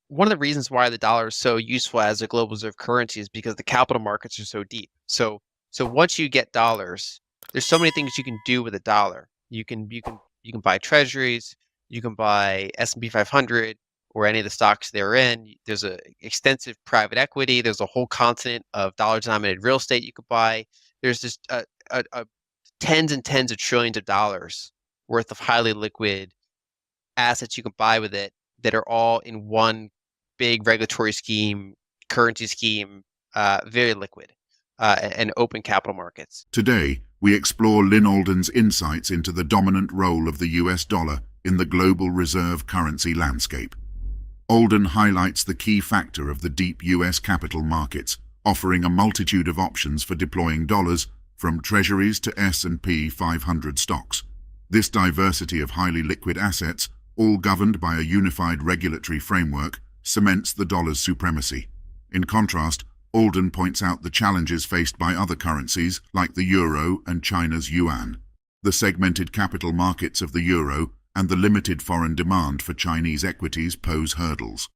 one of the reasons why the dollar is so useful as a global reserve currency is because the capital markets are so deep. So once you get dollars, there's so many things you can do with a dollar. You can buy treasuries, you can buy S&P 500 or any of the stocks they're in. There's a extensive private equity. There's a whole continent of dollar-denominated real estate you could buy. There's just a tens and tens of trillions of dollars worth of highly liquid assets you can buy with it that are all in one big regulatory scheme, currency scheme, very liquid, and open capital markets. Today, we explore Lyn Alden's insights into the dominant role of the US dollar in the global reserve currency landscape. Alden highlights the key factor of the deep US capital markets, offering a multitude of options for deploying dollars from treasuries to S&P 500 stocks. This diversity of highly liquid assets, all governed by a unified regulatory framework, cements the dollar's supremacy. In contrast, Alden points out the challenges faced by other currencies like the euro and China's yuan. The segmented capital markets of the euro and the limited foreign demand for Chinese equities pose hurdles.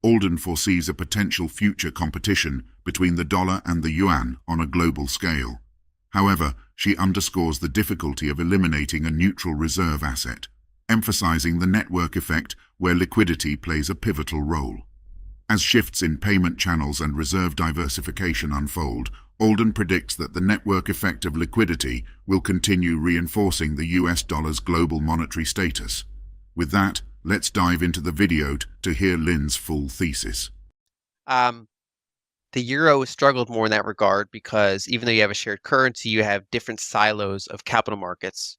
Alden foresees a potential future competition between the dollar and the yuan on a global scale. However, she underscores the difficulty of eliminating a neutral reserve asset, emphasizing the network effect where liquidity plays a pivotal role. As shifts in payment channels and reserve diversification unfold, Alden predicts that the network effect of liquidity will continue reinforcing the US dollar's global monetary status. With that, let's dive into the video to hear Lyn's full thesis. Um, the euro has struggled more in that regard because even though you have a shared currency, you have different silos of capital markets,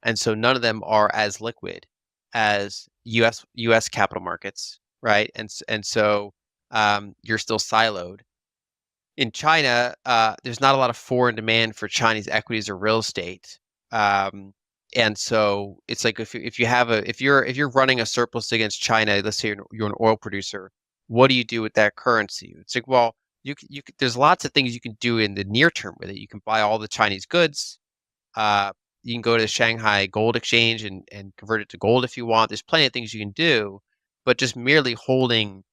and so none of them are as liquid as US capital markets, right? And so you're still siloed. In China, there's not a lot of foreign demand for Chinese equities or real estate, um, and so it's like if you're running a surplus against China, let's say you're an oil producer, what do you do with that currency? It's like, well, there's lots of things you can do in the near term with it. You can buy all the Chinese goods. Uh, you can go to the Shanghai Gold Exchange and convert it to gold if you want. There's plenty of things you can do, but just merely holding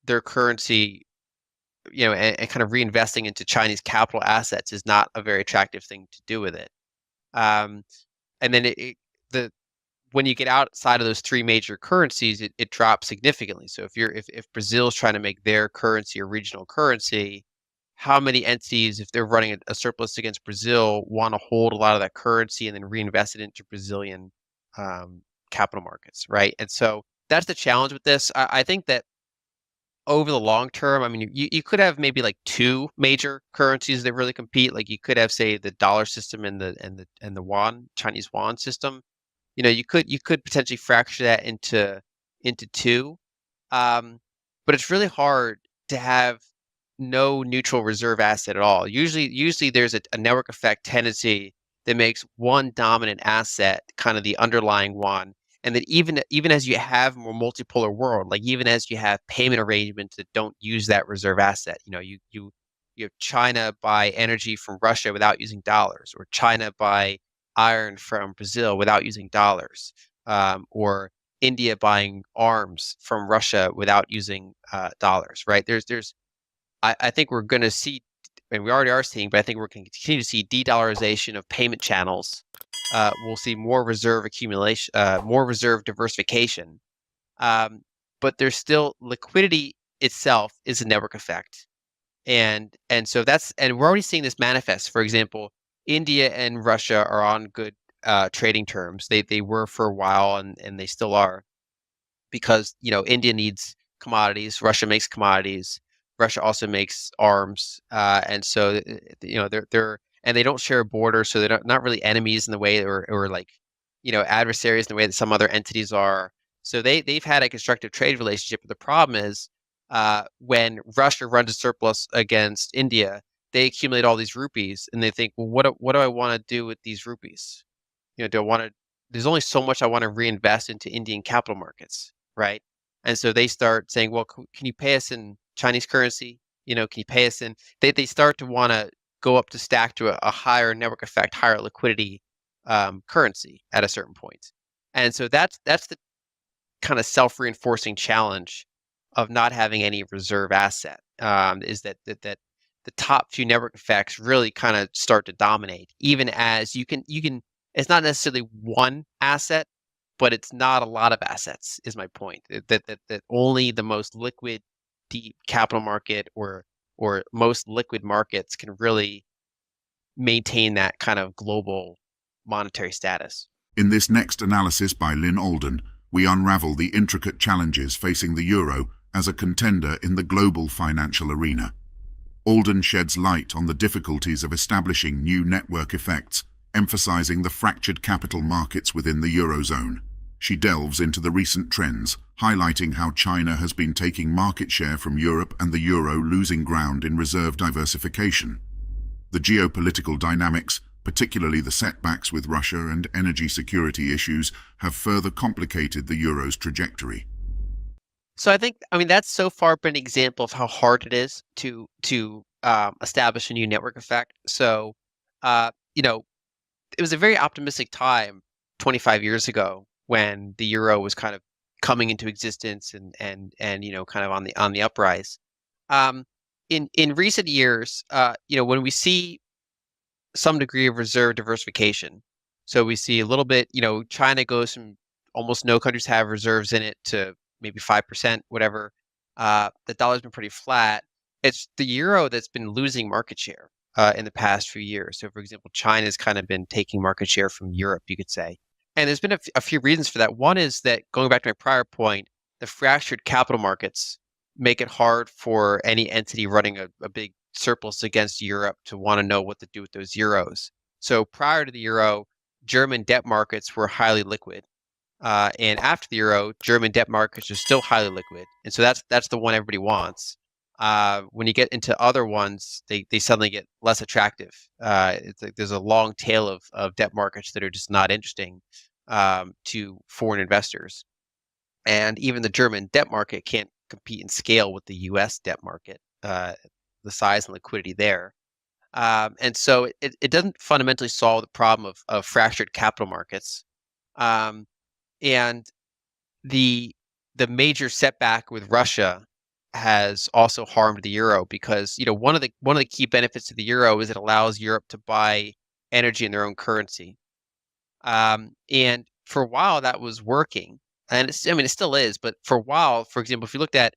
their currency, and kind of reinvesting into Chinese capital assets is not a very attractive thing to do with it. Um, and then the when you get outside of those three major currencies, it drops significantly. So if Brazil is trying to make their currency a regional currency, how many entities, if they're running a surplus against Brazil, want to hold a lot of that currency and then reinvest it into Brazilian um, capital markets, right? And so that's the challenge with this. I think that over the long term, I mean, you could have maybe like two major currencies that really compete. Like you could have, say, the dollar system and the yuan, Chinese yuan system. You could potentially fracture that into two. Um, but it's really hard to have no neutral reserve asset at all. Usually there's a network effect tendency that makes one dominant asset kind of the underlying one. And that even as you have a more multipolar world, like even as you have payment arrangements that don't use that reserve asset, you have China buy energy from Russia without using dollars, or China buy iron from Brazil without using dollars, or India buying arms from Russia without using dollars, right? I think we're going to see, and we already are seeing, but I think we're going to continue to see de-dollarization of payment channels. We'll see more reserve accumulation, more reserve diversification. Um, but there's still liquidity itself is a network effect, and we're already seeing this manifest. For example, India and Russia are on good trading terms. They were for a while, and they still are, because India needs commodities, Russia makes commodities, Russia also makes arms, and so they're and they don't share a border, so they're not really enemies in the way, or like adversaries in the way that some other entities are. So they've had a constructive trade relationship. But the problem is, when Russia runs a surplus against India, they accumulate all these rupees, and they think, well, what do I want to do with these rupees? Do I want to? There's only so much I want to reinvest into Indian capital markets, right? And so they start saying, well, can you pay us in Chinese currency? Can you pay us in? They start to want to go up to stack to a higher network effect, higher liquidity currency at a certain point. And so that's the kind of self-reinforcing challenge of not having any reserve asset, is that the top few network effects really kind of start to dominate, even as you can. It's not necessarily one asset, but it's not a lot of assets. Is my point that only the most liquid, deep capital market or most liquid markets can really maintain that kind of global monetary status. In this next analysis by Lyn Alden, we unravel the intricate challenges facing the euro as a contender in the global financial arena. Alden sheds light on the difficulties of establishing new network effects, emphasizing the fractured capital markets within the eurozone. She delves into the recent trends, highlighting how China has been taking market share from Europe and the euro losing ground in reserve diversification. The geopolitical dynamics, particularly the setbacks with Russia and energy security issues, have further complicated the euro's trajectory. So I mean, that's so far been an example of how hard it is to establish a new network effect. So, uh, you know, it was a very optimistic time 25 years ago when the euro was kind of coming into existence and kind of on the uprise. Um, in recent years, when we see some degree of reserve diversification. So we see a little bit, China goes from almost no countries have reserves in it to maybe 5%, whatever. The dollar's been pretty flat. It's the euro that's been losing market share in the past few years. So, for example, China's kind of been taking market share from Europe, you could say. And there's been a few reasons for that. One is that going back to my prior point, the fractured capital markets make it hard for any entity running a big surplus against Europe to want to know what to do with those euros. So prior to the euro, German debt markets were highly liquid, and after the euro, German debt markets are still highly liquid, and so that's the one everybody wants. When you get into other ones, they suddenly get less attractive. It's like there's a long tail of debt markets that are just not interesting to foreign investors, and even the German debt market can't compete and scale with the U.S. debt market. The size and liquidity there. And so it doesn't fundamentally solve the problem of fractured capital markets. Um, and the the major setback with Russia has also harmed the euro because one of the key benefits of the euro is it allows Europe to buy energy in their own currency. And for a while that was working, and I mean it still is, but for a while, for example, if you looked at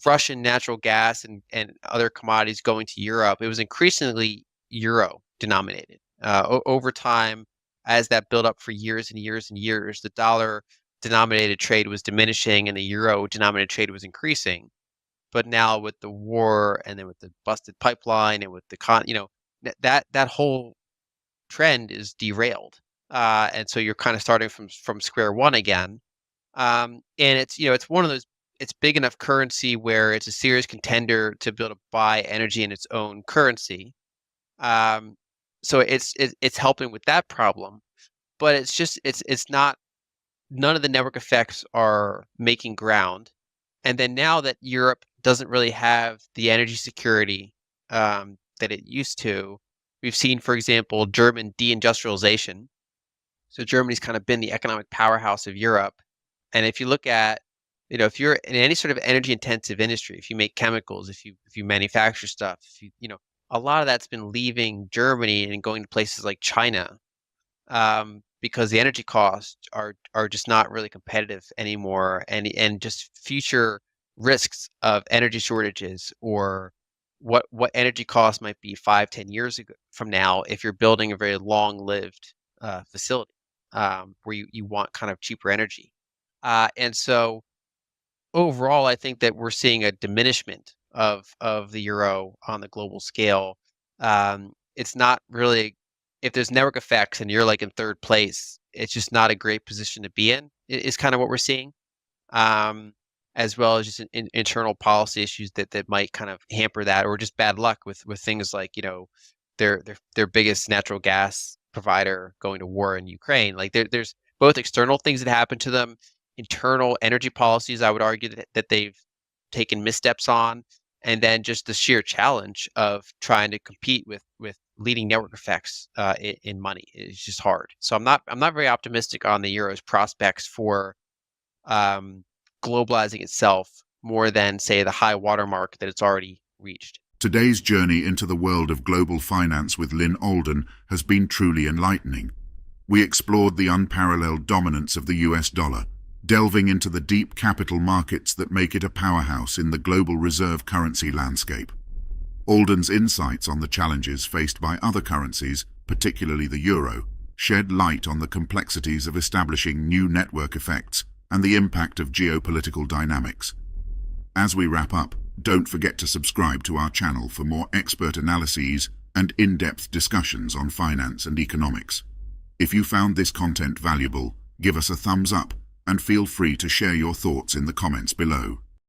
Russian natural gas and other commodities going to Europe, it was increasingly euro denominated. Over time, as that built up for years and years and years, the dollar denominated trade was diminishing and the euro denominated trade was increasing. But now with the war and then with the busted pipeline and with the that whole trend is derailed. And so you're kind of starting from square one again. And it's one of those. It's big enough currency where it's a serious contender to be able to buy energy in its own currency. Um, so it's helping with that problem, but it's not. None of the network effects are making ground. And then now that Europe doesn't really have the energy security that it used to, we've seen, for example, German deindustrialization. So Germany's kind of been the economic powerhouse of Europe. And if you look at, if you're in any sort of energy intensive industry, if you make chemicals, if you manufacture stuff, if a lot of that's been leaving Germany and going to places like China, because the energy costs are just not really competitive anymore, and just future risks of energy shortages or what energy costs might be 5, 10 years from now if you're building a very long lived facility where you want kind of cheaper energy. And so overall, I think that we're seeing a diminishment of the euro on the global scale. It's not really, if there's network effects and you're like in third place, it's just not a great position to be in. Is kind of what we're seeing, um, as well as just internal policy issues that might kind of hamper that, or just bad luck with things like their biggest natural gas provider going to war in Ukraine. Like there's both external things that happen to them, internal energy policies, I would argue that they've taken missteps on, and then just the sheer challenge of trying to compete with leading network effects in money is just hard. So I'm not very optimistic on the euro's prospects for um, globalizing itself more than, say, the high watermark that it's already reached. Today's journey into the world of global finance with Lyn Alden has been truly enlightening. We explored the unparalleled dominance of the US dollar, delving into the deep capital markets that make it a powerhouse in the global reserve currency landscape. Alden's insights on the challenges faced by other currencies, particularly the euro, shed light on the complexities of establishing new network effects and the impact of geopolitical dynamics. As we wrap up, don't forget to subscribe to our channel for more expert analyses and in-depth discussions on finance and economics. If you found this content valuable, give us a thumbs up and feel free to share your thoughts in the comments below.